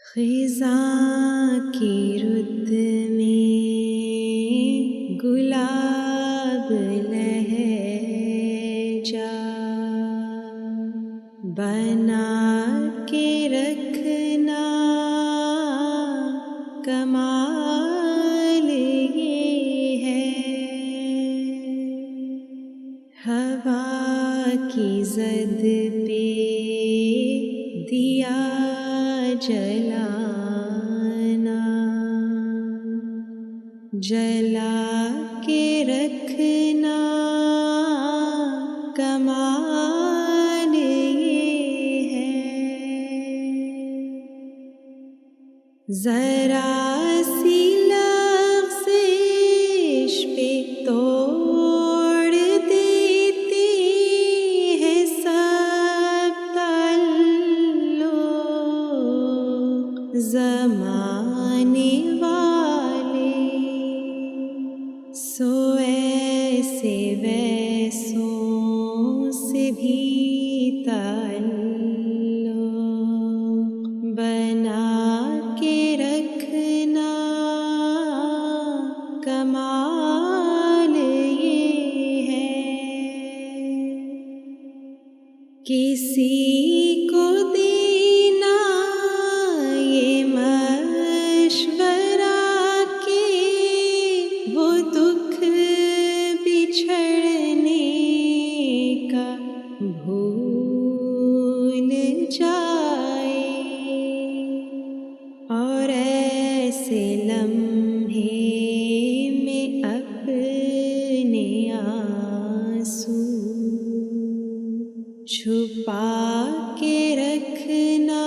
خزاں کی رت میں گلاب لہجہ بنا کے رکھنا کمال یہ ہے، ہوا کی زد پہ دیا جلانا، جلا کے رکھنا کمال یہ ہے، ذرا سی لغزش پہ توڑ دیتی ہے سب تعلق زمانے والے، سو ایسے ویسوں سے بھی تعلق بنا کے رکھنا کمال یہ ہے، کسی کو دینا یہ مشورہ کہ وہ دکھ بچھڑنے کا بھول جائے، اور ایسے لمحے میں اپنے آنسو چھپا کے رکھنا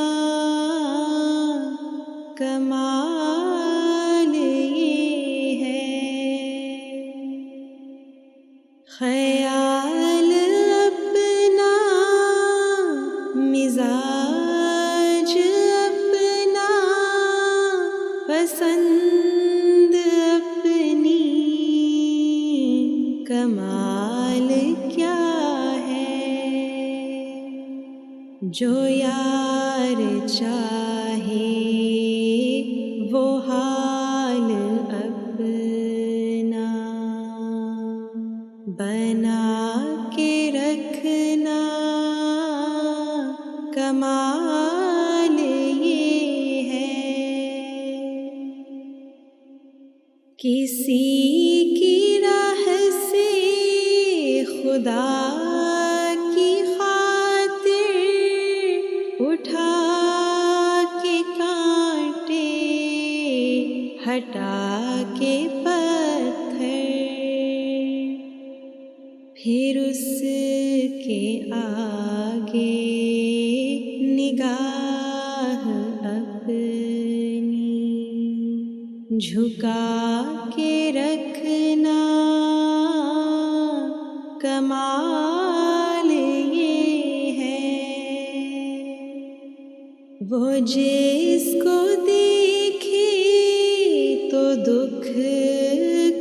کمال یہ ہے، خیال اپنا مزاج اپنا پسند اپنی کمال کیا ہے، جو یار چاہے وہ حال اپنا بنا کے رکھنا کمال یہ ہے، کسی کی راہ سے خدا کی خاطر اٹھا کے کانٹے ہٹا کے پتھر، پھر اس کے آگے نگاہ اپنی جھکا کے رکھنا کمال یہ ہے، وہ جس کو دیکھے تو دکھ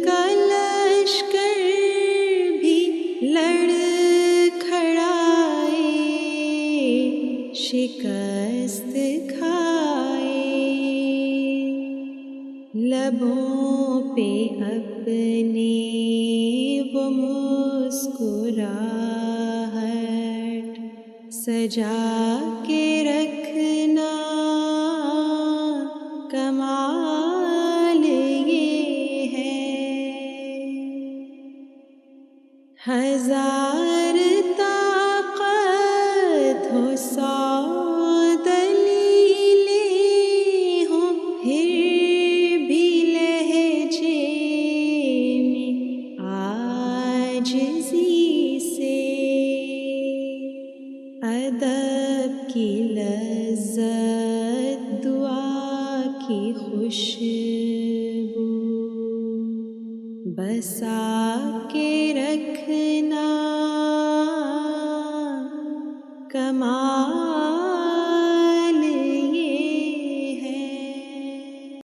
کا لشکر بھی لڑ کھڑائے، شکست کھائے، لبوں پہ اپنے وہ مسکراہٹ سجا کے رکھنا کمال یہ ہے، ہزار طاقت ہو سو دلیلیں ہوں پھر بھی لہجے میں عاجزی سے، ادب کی لذت دعا کی خوشبو بسا کے رکھنا کمال